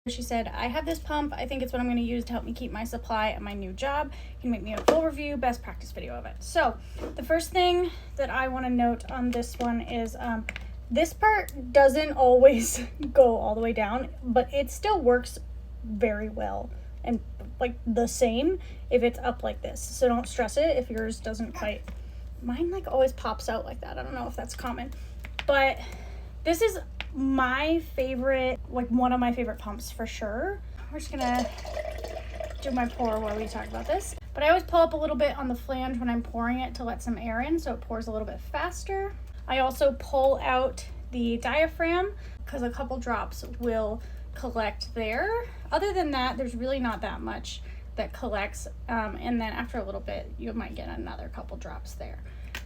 She said, I have this pump. I think it's what I'm going to use to help me keep my supply at my new job. You can make me a full review, best practice video of it. So the first thing that I want to note on this one is this part doesn't always go all the way down, but it still works very well and like the same if it's up like this. So don't stress it if yours doesn't quite. Mine like always pops out like that. I don't know if that's common, but this is my favorite, like one of my favorite pumps for sure. We're just gonna do my pour while we talk about this. But I always pull up a little bit on the flange when I'm pouring it to let some air in so it pours a little bit faster. I also pull out the diaphragm because a couple drops will collect there. Other than that, there's really not that much that collects, and then after a little bit you might get another couple drops there.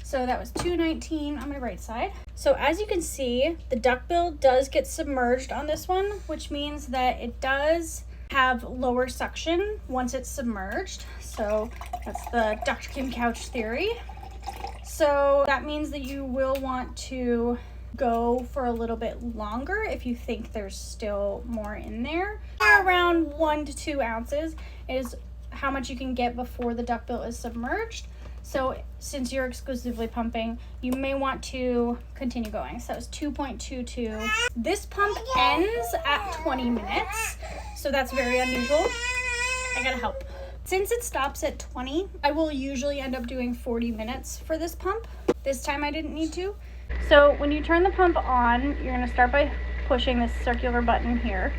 So that was 219 on my right side. So as you can see, the duckbill does get submerged on this one, which means that it does have lower suction once it's submerged. So that's the Dr. Kim Couch theory. So that means that you will want to go for a little bit longer if you think there's still more in there. Around 1 to 2 ounces is how much you can get before the duckbill is submerged. So since you're exclusively pumping, you may want to continue going. So it's 2.22. This pump ends at 20 minutes. So that's very unusual. I gotta help. Since it stops at 20, I will usually end up doing 40 minutes for this pump. This time I didn't need to. So when you turn the pump on, you're gonna start by pushing this circular button here.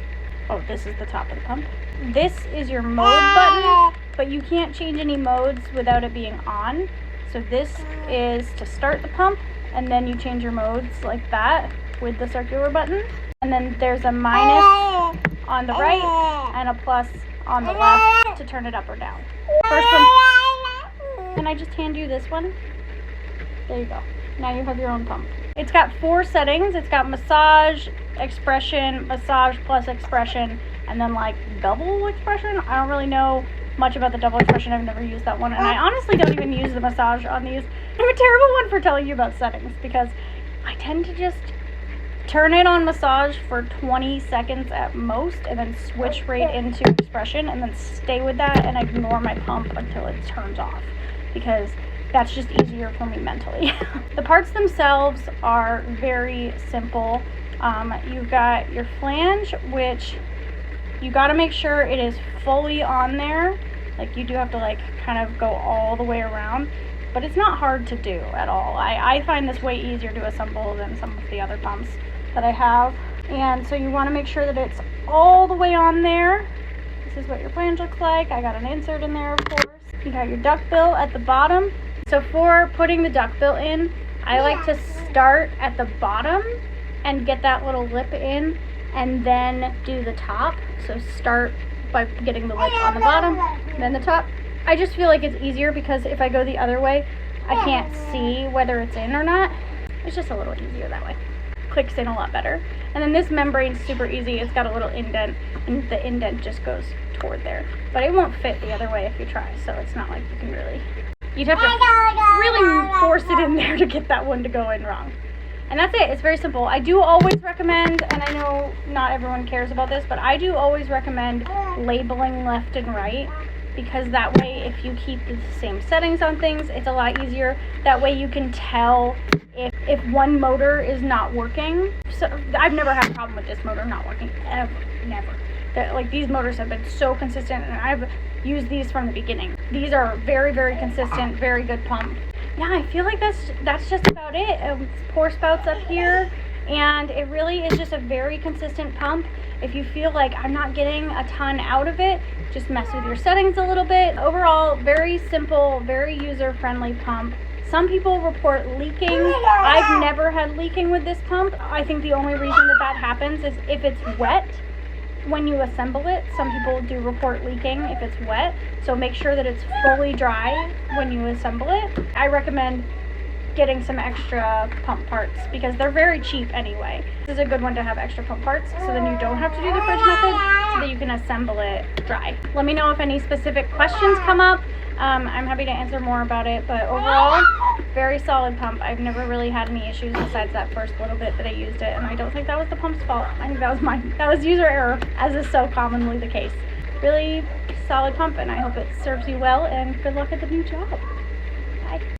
Oh, this is the top of the pump. This is your mode button, but you can't change any modes without it being on. So this is to start the pump, and then you change your modes like that with the circular button. And then there's a minus on the right and a plus on the left to turn it up or down. First one, can I just hand you this one? There you go. Now you have your own pump. It's got 4 settings. It's got massage, expression, massage plus expression, and then like double expression. I don't really know much about the double expression. I've never used that one, and I honestly don't even use the massage on these. I'm a terrible one for telling you about settings because I tend to just turn it on massage for 20 seconds at most and then switch right into expression and then stay with that and ignore my pump until it turns off because that's just easier for me mentally. The parts themselves are very simple. You've got your flange, which you got to make sure it is fully on there. Like you do have to like kind of go all the way around, but it's not hard to do at all. I find this way easier to assemble than some of the other pumps that I have. And so you want to make sure that it's all the way on there. This is what your flange looks like. I got an insert in there, of course. You got your duckbill at the bottom. So for putting the duckbill in, I like to start at the bottom and get that little lip in and then do the top. So start by getting the lip on the bottom, then the top. I just feel like it's easier because if I go the other way, I can't see whether it's in or not. It's just a little easier that way. Clicks in a lot better. And then this membrane's super easy. It's got a little indent and the indent just goes toward there. But it won't fit the other way if you try, so it's not like you can really... You'd have to really force it in there to get that one to go in wrong. And that's it. It's very simple. I do always recommend, and I know not everyone cares about this, but I do always recommend labeling left and right because that way if you keep the same settings on things, it's a lot easier. That way you can tell if one motor is not working. So I've never had a problem with this motor not working, ever, never. Like these motors have been so consistent and I've used these from the beginning. These are very, very consistent, very good pump. Yeah, I feel like that's just about it. Pour spouts up here, and it really is just a very consistent pump. If you feel like I'm not getting a ton out of it, just mess with your settings a little bit. Overall, very simple, very user-friendly pump. Some people report leaking. I've never had leaking with this pump. I think the only reason that happens is if it's wet. When you assemble it, some people do report leaking if it's wet, so make sure that it's fully dry when you assemble it. I recommend getting some extra pump parts because they're very cheap anyway. This is a good one to have extra pump parts so then you don't have to do the fridge method so that you can assemble it dry. Let me know if any specific questions come up. I'm happy to answer more about it, but overall, very solid pump. I've never really had any issues besides that first little bit that I used it, and I don't think that was the pump's fault. I think that was mine. That was user error, as is so commonly the case. Really solid pump, and I hope it serves you well, and good luck at the new job. Bye.